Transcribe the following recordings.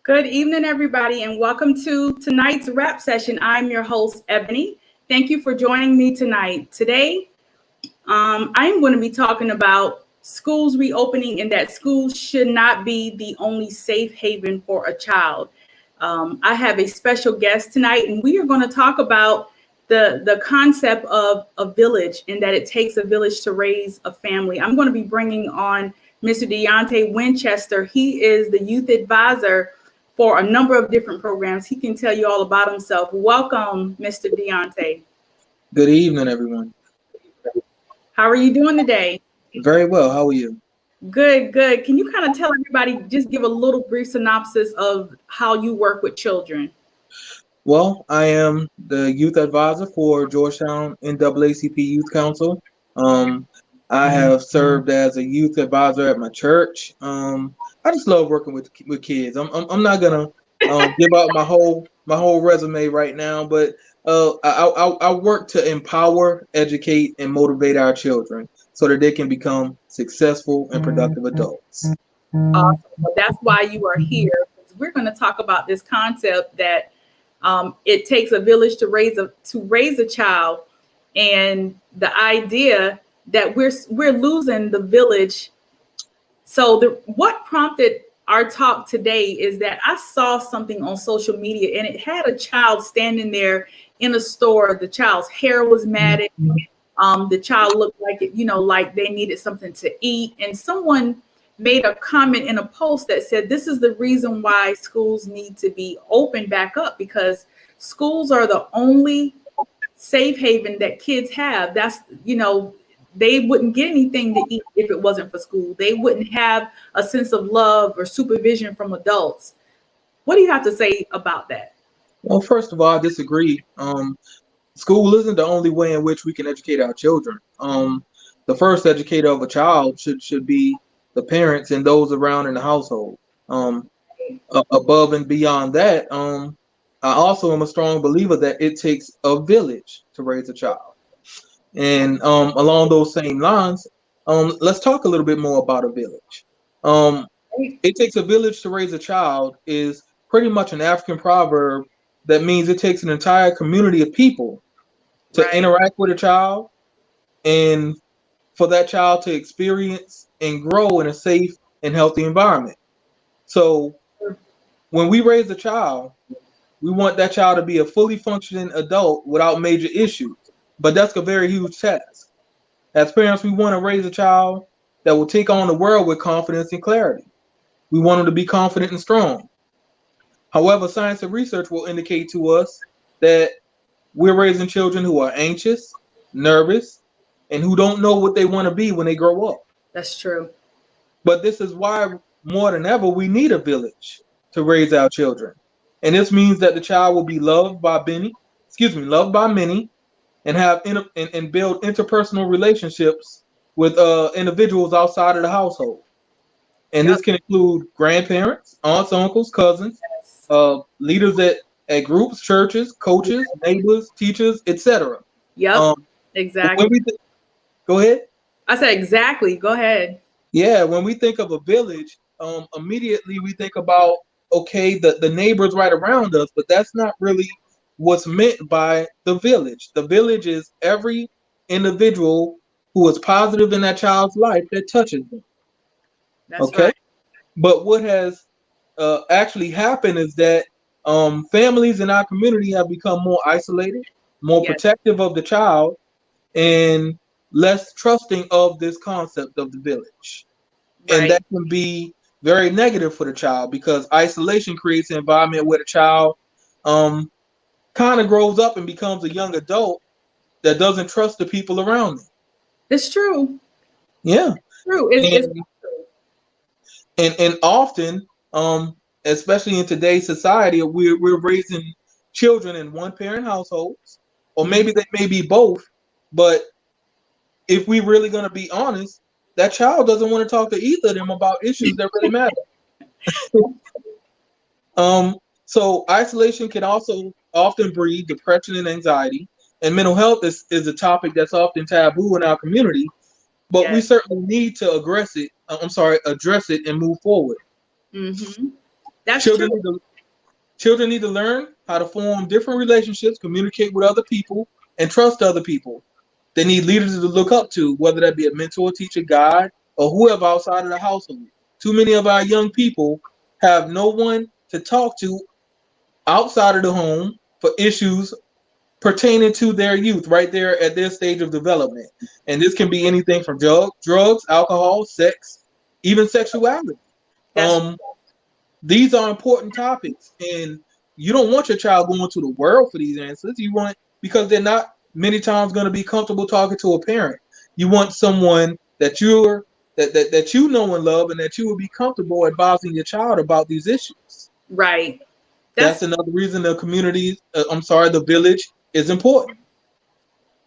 Good evening, everybody, and welcome to tonight's rap session. I'm your host, Ebony. Thank you for joining me tonight. Today, I'm going to be talking about schools reopening and that schools should not be the only safe haven for a child. I have a special guest tonight, and we are going to talk about the concept of a village and that it takes a village to raise a family. I'm going to be bringing on Mr. Deontay Winchester. He is the youth advisor for a number of different programs. He can tell you all about himself. Welcome, Mr. Deontay. Good evening, everyone. How are you doing today? Very well. How are you? Good, good. Can you kind of tell everybody, just give a little brief synopsis of how you work with children? Well, I am the youth advisor for Georgetown NAACP Youth Council. I have served as a youth advisor at my church. I just love working with kids. I'm not gonna give out my whole resume right now, but I work to empower, educate, and motivate our children so that they can become successful and productive adults. Awesome. Well, that's why you are here. We're going to talk about this concept that it takes a village to raise a child, and the idea that we're losing the village. So what prompted our talk today is that I saw something on social media, and it had a child standing there in a store. The child's hair was matted. The child looked like like they needed something to eat, and someone made a comment in a post that said this is the reason why schools need to be open back up, because schools are the only safe haven that kids have. That's they wouldn't get anything to eat if it wasn't for school. They wouldn't have a sense of love or supervision from adults. What do you have to say about that? Well, first of all, I disagree. School isn't the only way in which we can educate our children. The first educator of a child should be the parents and those around in the household. Above and beyond that, I also am a strong believer that it takes a village to raise a child. And along those same lines, let's talk a little bit more about a village. It takes a village to raise a child is pretty much an African proverb that means it takes an entire community of people to interact with a child and for that child to experience and grow in a safe and healthy environment. So when we raise a child, we want that child to be a fully functioning adult without major issues. But that's a very huge task. As parents, we want to raise a child that will take on the world with confidence and clarity. We want them to be confident and strong. However, science and research will indicate to us that we're raising children who are anxious, nervous, and who don't know what they want to be when they grow up. That's true. But this is why more than ever we need a village to raise our children. And this means that the child will be loved by many, and have and build interpersonal relationships with individuals outside of the household. And this can include grandparents, aunts, uncles, cousins, leaders at groups, churches, coaches, neighbors, teachers, etc. Yep. Exactly. Go ahead. I said exactly. Go ahead. Yeah, when we think of a village, immediately we think about the neighbors right around us, but that's not really what's meant by the village. The village is every individual who is positive in that child's life that touches them. That's right. But what has actually happened is that families in our community have become more isolated, more protective of the child, and less trusting of this concept of the village. And that can be very negative for the child, because isolation creates an environment where the child kind of grows up and becomes a young adult that doesn't trust the people around them. It's true. Yeah. True. And often, especially in today's society, we're raising children in one-parent households, or maybe they may be both. But if we're really going to be honest, that child doesn't want to talk to either of them about issues that really matter. So isolation can also often breed depression and anxiety, and mental health is a topic that's often taboo in our community, but we certainly need to address it and move forward. Mm-hmm. That's Children true. need to Children need to learn how to form different relationships, communicate with other people, and trust other people. They need leaders to look up to, whether that be a mentor, teacher, guide, or whoever outside of the household. Too many of our young people have no one to talk to outside of the home for issues pertaining to their youth, right there at their stage of development. And this can be anything from drugs, alcohol, sex, even sexuality. That's Um, these are important topics, and you don't want your child going to the world for these answers. You want, because they're not many times going to be comfortable talking to a parent. You want someone that that you know and love, and that you will be comfortable advising your child about these issues. right. That's another reason the community, the village is important.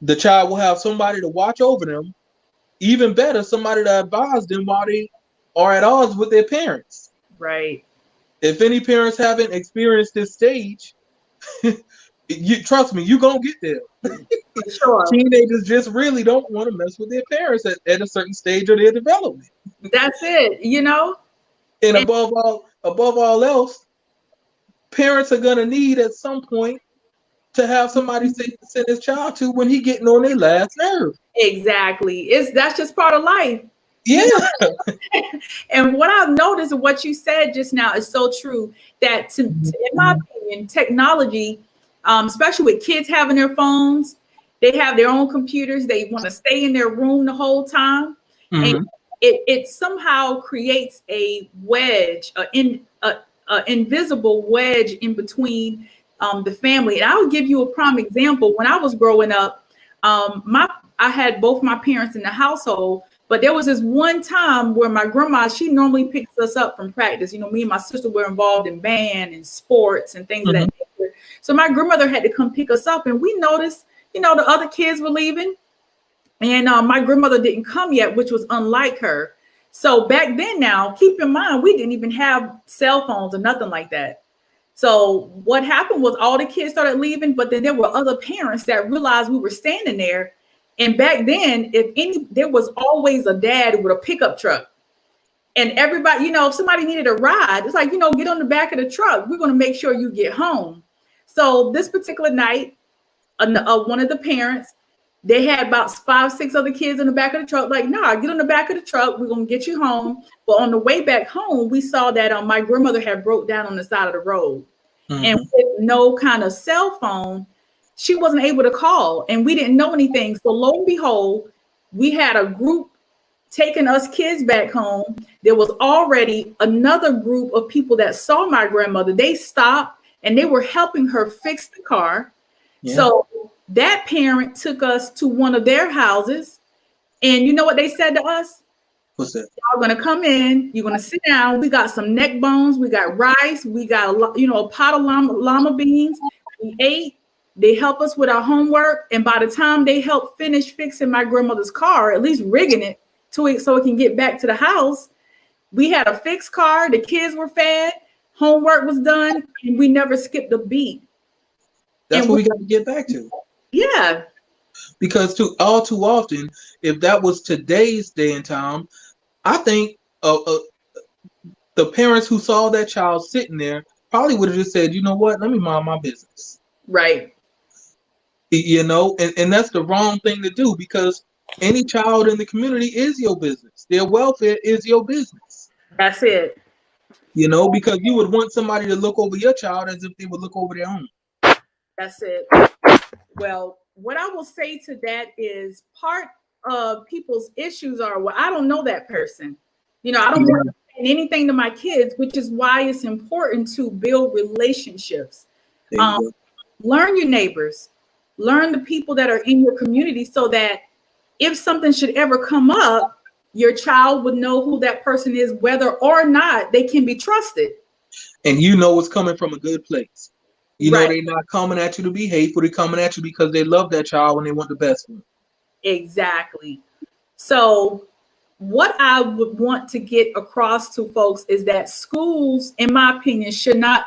The child will have somebody to watch over them. Even better, somebody to advise them while they are at odds with their parents. right. If any parents haven't experienced this stage, you trust me, you're gonna get there. For sure. Teenagers just really don't want to mess with their parents at a certain stage of their development. That's it, you know? And And above all else, parents are gonna need at some point to have somebody to send his child to when he getting on their last nerve. exactly. That's just part of life. Yeah. And what I've noticed and what you said just now is so true that in my opinion, technology, especially with kids having their phones, they have their own computers, they want to stay in their room the whole time. Mm-hmm. And it somehow creates a wedge, an invisible wedge in between the family. And I'll give you a prime example. When I was growing up, I had both my parents in the household, but there was this one time where my grandma, she normally picks us up from practice. You know, me and my sister were involved in band and sports and things of that nature. So my grandmother had to come pick us up, and we noticed, you know, the other kids were leaving, and my grandmother didn't come yet, which was unlike her. So back then, now keep in mind, we didn't even have cell phones or nothing like that. So what happened was all the kids started leaving, but then there were other parents that realized we were standing there. And back then, there was always a dad with a pickup truck. And everybody, you know, if somebody needed a ride, it's like, you know, get on the back of the truck. We're going to make sure you get home. So this particular night, one of the parents, they had about 5, 6 other kids in the back of the truck. Like, nah, get on the back of the truck. We're going to get you home. But on the way back home, we saw that my grandmother had broke down on the side of the road. Mm-hmm. And with no kind of cell phone, she wasn't able to call, and we didn't know anything. So lo and behold, we had a group taking us kids back home. There was already another group of people that saw my grandmother. They stopped and they were helping her fix the car. Yeah. So that parent took us to one of their houses, and you know what they said to us? What's that? Y'all gonna come in, you're gonna sit down. We got some neck bones, we got rice, we got a pot of llama beans. We ate. They help us with our homework, and by the time they helped finish fixing my grandmother's car, at least rigging it so it can get back to the house, we had a fixed car. The kids were fed, homework was done, and we never skipped a beat. That's what we got to get back to. Yeah. Because too often, if that was today's day and time, I think the parents who saw that child sitting there probably would have just said, you know what, let me mind my business. Right. You know, and that's the wrong thing to do, because any child in the community is your business. Their welfare is your business. That's it. You know, because you would want somebody to look over your child as if they would look over their own. That's it. Well, what I will say to that is part of people's issues are, well, I don't know that person. You know, I don't want to say anything to my kids, which is why it's important to build relationships. Learn your neighbors, learn the people that are in your community, so that if something should ever come up, your child would know who that person is, whether or not they can be trusted. And you know it's coming from a good place. You know, right. They're not coming at you to be hateful. They're coming at you because they love that child and they want the best for them. Exactly. So what I would want to get across to folks is that schools, in my opinion, should not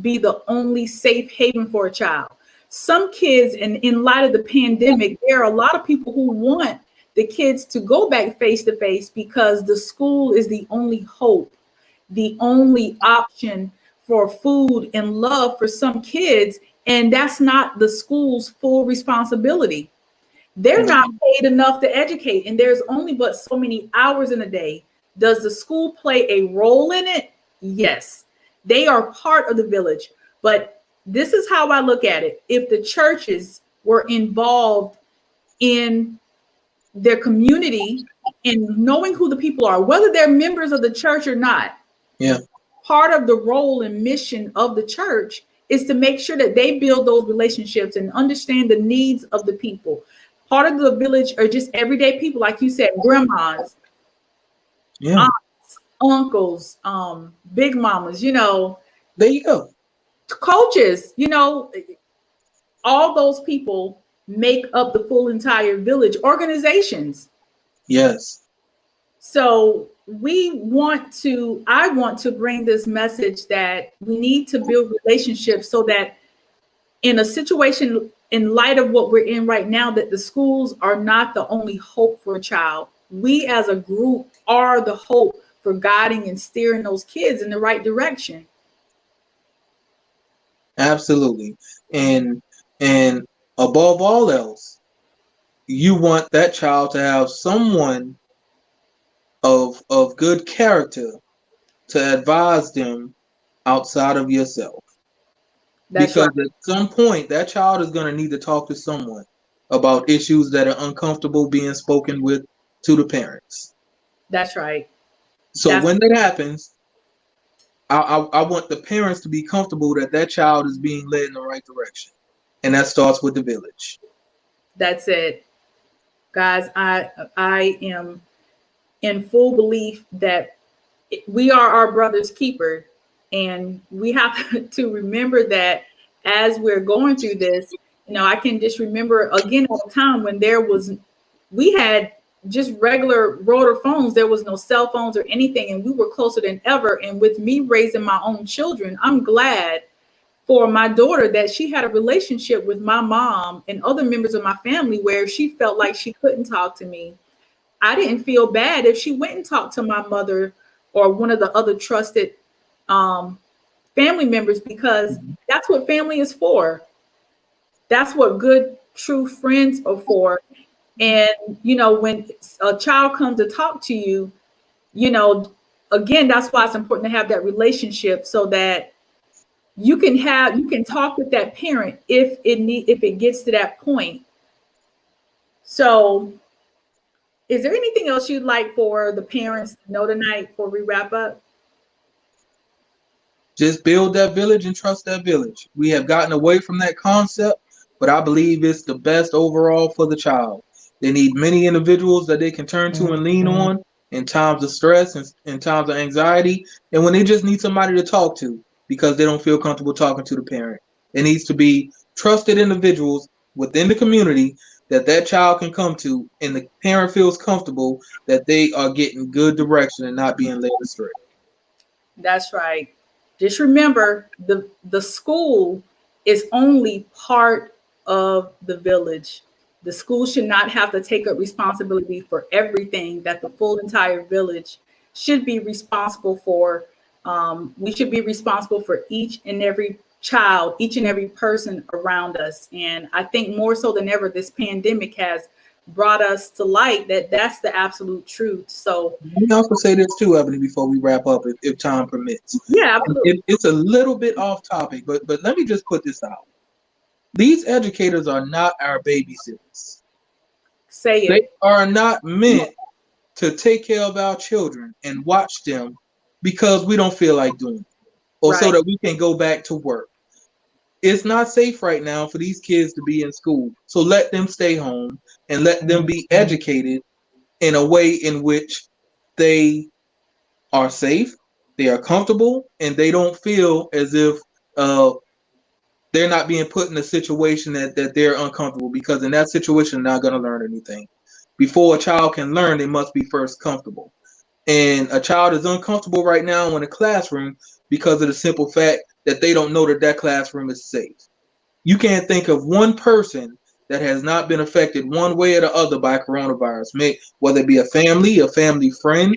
be the only safe haven for a child. Some kids, and in light of the pandemic, there are a lot of people who want the kids to go back face to face because the school is the only hope, the only option for food and love for some kids, and that's not the school's full responsibility. They're not paid enough to educate, and there's only but so many hours in a day. Does the school play a role in it? Yes, they are part of the village. But this is how I look at it. If the churches were involved in their community and knowing who the people are, whether they're members of the church or not, Yeah. part of the role and mission of the church is to make sure that they build those relationships and understand the needs of the people. Part of the village are just everyday people, like you said, grandmas, Yeah. aunts, uncles, big mamas, There you go. coaches, all those people make up the full entire village, organizations. Yes. So I want to bring this message that we need to build relationships so that in a situation in light of what we're in right now, that the schools are not the only hope for a child. We as a group are the hope for guiding and steering those kids in the right direction. Absolutely. And above all else, you want that child to have someone of good character to advise them outside of yourself. That's Because right. at some point, that child is going to need to talk to someone about issues that are uncomfortable being spoken with to the parents. That's right. So when that happens, I want the parents to be comfortable that that child is being led in the right direction. And that starts with the village. That's it. Guys, I am in full belief that we are our brother's keeper. And we have to remember that as we're going through this, I can just remember again at a time when we had just regular rotor phones. There was no cell phones or anything, and we were closer than ever. And with me raising my own children, I'm glad for my daughter that she had a relationship with my mom and other members of my family where she felt like she couldn't talk to me. I didn't feel bad if she went and talked to my mother or one of the other trusted family members, because that's what family is for. That's what good, true friends are for. And, when a child comes to talk to you, again, that's why it's important to have that relationship so that you can talk with that parent if it gets to that point. So is there anything else you'd like for the parents to know tonight before we wrap up? Just build that village and trust that village. We have gotten away from that concept, but I believe it's the best overall for the child. They need many individuals that they can turn to and lean on in times of stress and in times of anxiety, and when they just need somebody to talk to because they don't feel comfortable talking to the parent. It needs to be trusted individuals within the community that child can come to, and the parent feels comfortable that they are getting good direction and not being led astray. That's right. Just remember, the school is only part of the village. The school should not have to take up responsibility for everything that the full entire village should be responsible for. We should be responsible for each and every child, each and every person around us. And I think more so than ever, this pandemic has brought us to light that that's the absolute truth. So let me also say this too, Ebony, before we wrap up, if time permits. yeah, absolutely. It's a little bit off topic, but let me just put this out. These educators are not our babysitters. Say it. They are not meant to take care of our children and watch them because we don't feel like doing it, or so that we can go back to work. It's not safe right now for these kids to be in school. So let them stay home and let them be educated in a way in which they are safe, they are comfortable, and they don't feel as if they're not being put in a situation that they're uncomfortable, because in that situation, they're not going to learn anything. Before a child can learn, they must be first comfortable. And a child is uncomfortable right now in a classroom because of the simple fact that they don't know that classroom is safe. You can't think of one person that has not been affected one way or the other by coronavirus, whether it be a family friend.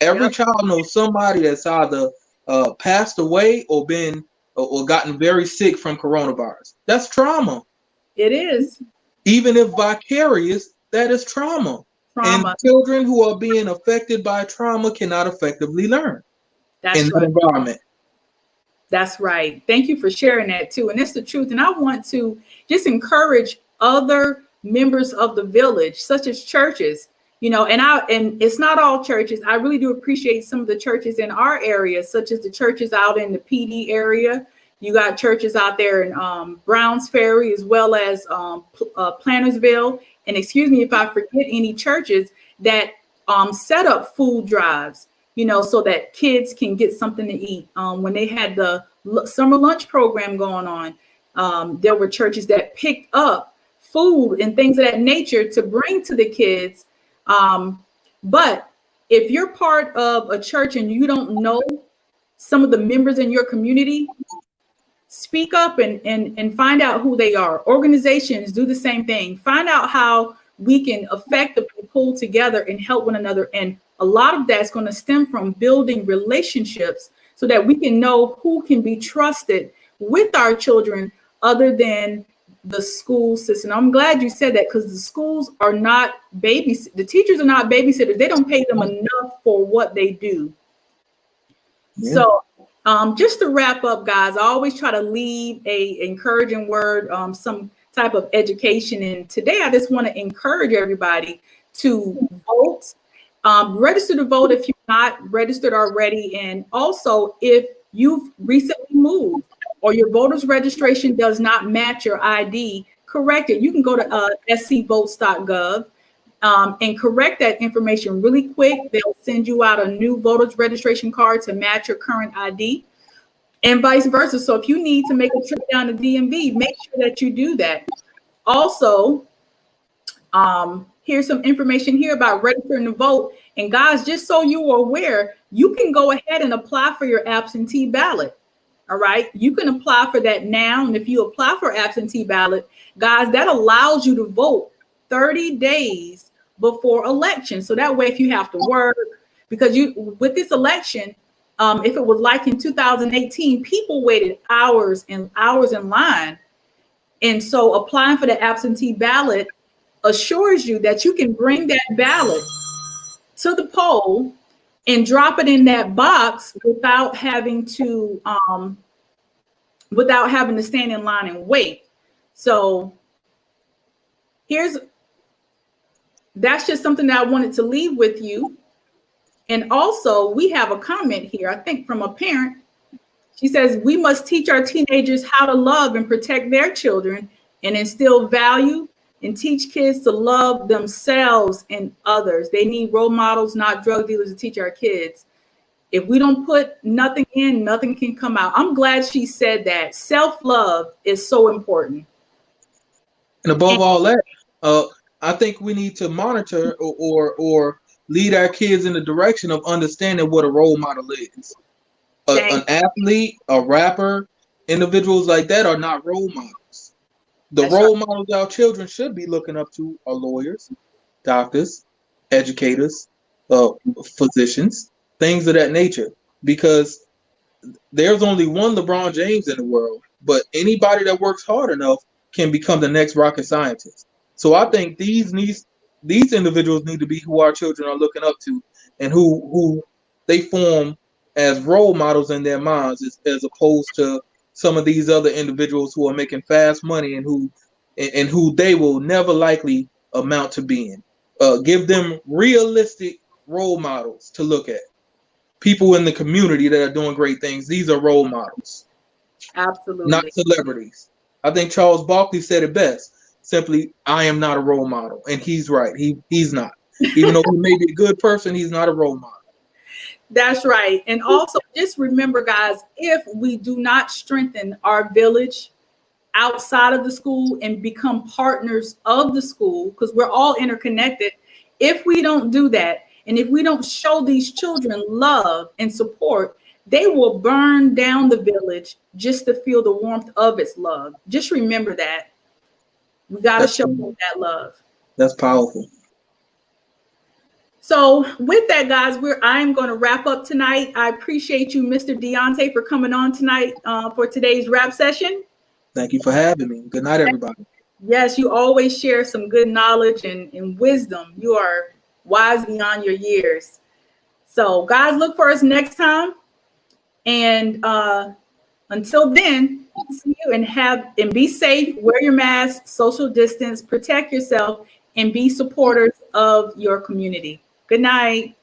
Every child knows somebody that's either passed away or been or gotten very sick from coronavirus. That's trauma. It is Even if vicarious, that is trauma. And trauma. children who are being affected by trauma cannot effectively learn That's in right. that environment. That's right. Thank you for sharing that too. And it's the truth. And I want to just encourage other members of the village, such as churches, and it's not all churches. I really do appreciate some of the churches in our area, such as the churches out in the PD area. You got churches out there in Browns Ferry, as well as Plantersville. And excuse me if I forget any churches that set up food drives, so that kids can get something to eat. When they had the summer lunch program going on, there were churches that picked up food and things of that nature to bring to the kids. But if you're part of a church and you don't know some of the members in your community, speak up and find out who they are. Organizations do the same thing. Find out how we can effectively pull together and help one another. And a lot of that's going to stem from building relationships so that we can know who can be trusted with our children other than the school system. I'm glad you said that, because the schools are not the teachers are not babysitters. They don't pay them enough for what they do. Yeah. So just to wrap up, guys, I always try to leave a encouraging word, some type of education. And today I just want to encourage everybody to vote. Register to vote if you're not registered already. And also, if you've recently moved or your voter's registration does not match your ID, correct it. You can go to scvotes.gov and correct that information really quick. They'll send you out a new voter's registration card to match your current ID, and vice versa. So if you need to make a trip down to DMV, make sure that you do that. Also, here's some information here about registering to vote. And guys, just so you are aware, you can go ahead and apply for your absentee ballot. All right. You can apply for that now. And if you apply for absentee ballot, guys, that allows you to vote 30 days before election. So that way, if you have to work, because with this election, if it was like in 2018, people waited hours and hours in line. And so applying for the absentee ballot assures you that you can bring that ballot to the poll and drop it in that box without having to stand in line and wait. So that's just something that I wanted to leave with you. And also, we have a comment here, I think from a parent. She says, we must teach our teenagers how to love and protect their children and instill value and teach kids to love themselves and others. They need role models, not drug dealers, to teach our kids. If we don't put nothing in, nothing can come out. I'm glad she said that. Self-love is so important. And above all that, I think we need to monitor or lead our kids in the direction of understanding what a role model is. An athlete, a rapper, individuals like that are not role models. The role models our children should be looking up to are lawyers, doctors, educators, physicians, things of that nature. Because there's only one LeBron James in the world, but anybody that works hard enough can become the next rocket scientist. So I think these individuals need to be who our children are looking up to, and who they form as role models in their minds, as opposed to some of these other individuals who are making fast money and who they will never likely amount to being. Give them realistic role models to look at. People in the community that are doing great things. These are role models. Absolutely. Not celebrities. I think Charles Barkley said it best. Simply, I am not a role model. And he's right. He's not. Even though he may be a good person, he's not a role model. That's right. And also, just remember, guys, if we do not strengthen our village outside of the school and become partners of the school, because we're all interconnected, if we don't do that, and if we don't show these children love and support, they will burn down the village just to feel the warmth of its love. Just remember that. We got to show them that love. That's powerful. So with that, guys, I'm going to wrap up tonight. I appreciate you, Mr. Deontay, for coming on tonight for today's wrap session. Thank you for having me. Good night, everybody. Yes, you always share some good knowledge and wisdom. You are wise beyond your years. So guys, look for us next time. And until then, see you and be safe, wear your mask, social distance, protect yourself, and be supporters of your community. Good night.